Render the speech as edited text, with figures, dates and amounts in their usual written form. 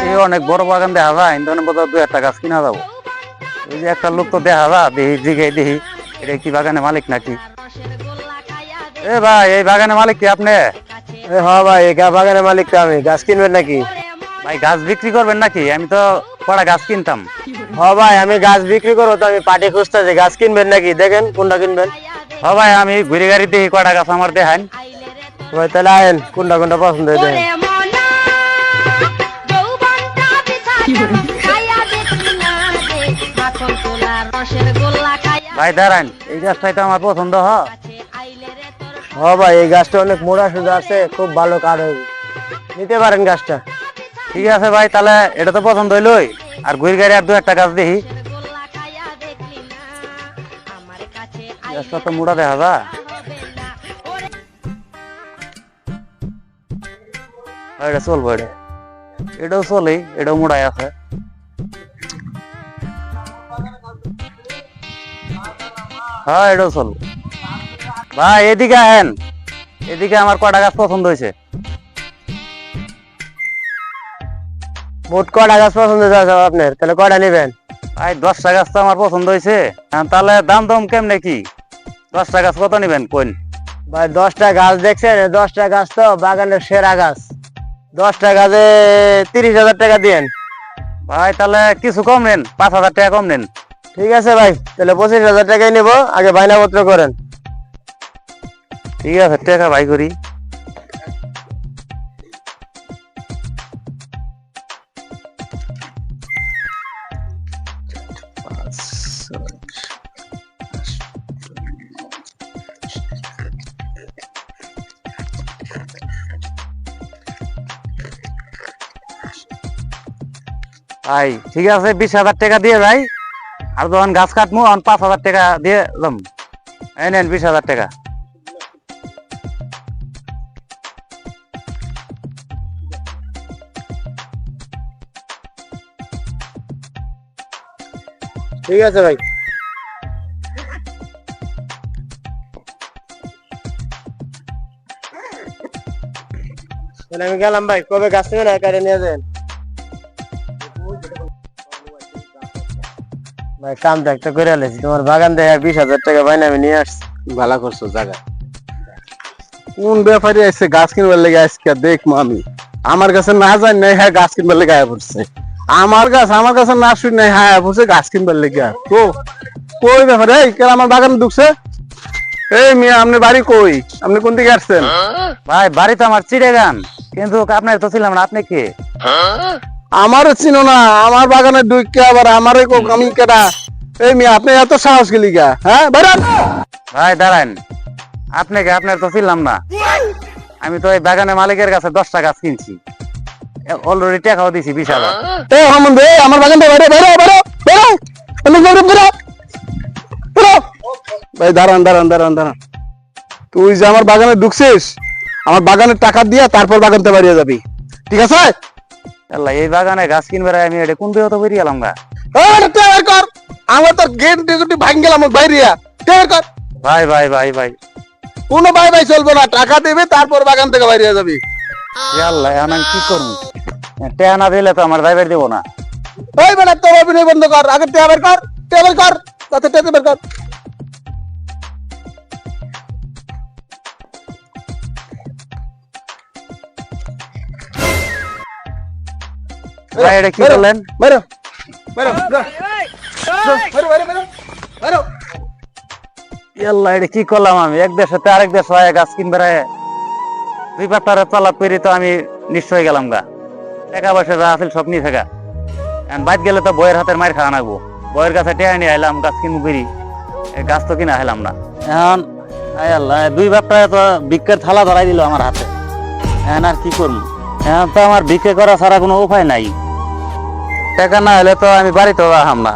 এই অনেক বড় বাগান দেখা যায় ইন্দনে বোধহয় 2-1টা গাছ কিনা যাবো। ওই যে একটা লোক তো দেখা যায় দেখি জিগে দেখি এটা কি বাগানের মালিক নাকি। এ ভাই এই বাগানের মালিক কি আপনি? হ্যাঁ ভাই, এই বাগানের মালিক তো আমি। গাছ কিনবেন নাকি? ভাই গাছ বিক্রি করবেন নাকি? আমি তো কড়া গাছ কিনতাম। হ্যাঁ ভাই, আমি গাছ বিক্রি করবো তো, আমি পার্টি খুঁজতেছি। গাছ কিনবেন নাকি? দেখেন কোনটা কিনবেন। হ ভাই আমি ঘুরে গাড়ি দেখি কড়া গাছ আমার দেখান। ভাই তাহলে আয়েন, কোনটা কোনটা পছন্দ হয় দেখেন। ভাই দাঁড়ান এই গাছটাই তো আমার পছন্দ হয়। হ্যাঁ ভাই, এই গাছটা অনেক মোড়া সোজা আছে, খুব ভালো কাঠ হবে, নিতে পারেন গাছটা। ঠিক আছে ভাই তাহলে এটা তো পছন্দ হইলই, আর ঘুরে গাড়ি আর 2-1টা গাছ দেখি। গাছটা তো মোড়া দেখা যায়। এটা চলবো, এটাও চলে, এটাও মোড়াই আছে। হ্যাঁ এটাও চলবে। ভাই এদিকে আহেন, এদিকে আমার কটা গাছ পছন্দ হয়েছে। মোট কটা গাছ পছন্দ হয়েছে আপনার? তাহলে কটা নেবেন? ভাই 10টা গাছ তো আমার পছন্দ হয়েছে। তাহলে দাম দাম কেমনে কি? 10টা গাছ কত নিবেন কোন? ভাই 10টা গাছ দেখছেন, 10টা গাছ তো বাগানের সেরা গাছ। 10টা গাছে 30,000 টাকা দিয়েন। ভাই তাহলে কিছু কম নেন, 5,000 টাকা কম নেন। ঠিক আছে ভাই, তাহলে 25,000 টাকাই নেবো। আগে বায়নাপত্র করেন। ঠিক আছে টাকা ভাই করি। ভাই ঠিক আছে 20,000 টাকা দিয়ে ভাই, আর যখন গাছ কাটবো 5,000 টাকা দিয়ে যাম। এই নেন 20,000 টাকা। ঠিক আছে ভাই। তাহলে আমি গেলাম ভাই, কবে গাছ নেবেন একারে নিয়ে যাবেন। ভাই কামটা একটা করে আলেছি, তোমার বাগান দেখে 20,000 টাকা বাইনা আমি নিয়ে আসছি। ভালো করছো জায়গা। কোন ব্যাপারে এসে গাছ কিনবার লেগে আজকে দেখবো আমি। আমার কাছে না জানি নাই, হ্যাঁ গাছ কিনবার লেগে আয়া পড়ছে। আমার কাছে না শুনি নাই, হ্যাঁ পড়ছে গাছ কিনবার লেগে। তো কই ব্যাপারে এই কেন আমার বাগানে ঢুকছে? এই মিয়া আপনি বাড়ি কই? আপনি কোন দিকে আসছেন? ভাই বাড়ি তো আমার চিড়েগান, কিন্তু আপনার তো ছিলাম না। আপনি কে? আমারও চিনো না? আমার বাগানে ঢুকে আবার আমারে আমি কেডা? এই মিয়া আপনি এত সাহস গেলি গা? হ্যাঁ বেরান। ভাই দাঁড়ান, আপনাকে আপনার তো ছিলাম না। আমি তো এই বাগানের মালিকের কাছে 10টা গাছ কিনছি, অলরেডি টাকাও দিছি 20,000। এই হামুন রে, আমার বাগানটা বাইরে বাইরে বাইরে বাইরে বাইরে বাইরে বাইরে। ভাই দাঁড়ান দাঁড়ান দাঁড়ান দাঁড়ান, তুই যে আমার বাগানে ঢুকছিস, আমার বাগানের টাকা দিয়া তারপর বাগানতে বাড়িয়ে যাবি, ঠিক আছে? আল্লাহ এই বাগানে গাছ কিনবে আমি এটা কোন দিকে তো বেরিয়ে গেলাম গা। কর আমার তো গেট টেগুটি ভাঙ গেলাম বাইরিয়া। কর ভাই ভাই ভাই ভাই কোনো ভাই ভাই চলবো না, টাকা দেবে তারপর বাগান থেকে বাইরে যাবি। আল্লাহ এখন আমি কি করবো? টাকা না দিলে তো আমার ড্রাইভার দিব না। ওই বেলা তোর অভিনয় বন্ধ কর, আগে টেবিল কর, টেবিল কর, তাতে টেবিল কর। ভাই এটা কি করলেন? বেরো বেরো বেরো বেরো বেরো বেরো। আল্লাহ এটা কি করলাম আমি? এক দেশ হতে আরেক দেশ হয় গাছ কিনবে, 2 পাটারে তলাপ করি তো আমি নিশ্চয় গেলাম গা। টাকা পয়সা যা আছে সব নিয়ে থাকা, বাইর গেলে তো বইয়ের হাতের মার খাওয়া নাগবো। বইয়ের কাছে টেয়া নিয়ে আইলাম, গাছ কিনবো করি, গাছ তো কিনা আইলাম না। এখন আল্লাহ 2 বাপটারে তো ভিক্ষের থালা ধরাই দিল আমার হাতে। এখন আর কি করবো? এখন তো আমার ভিক্ষে করা ছাড়া কোনো উপায় নাই। টাকা না হলে তো আমি বাড়িতে আহাম না।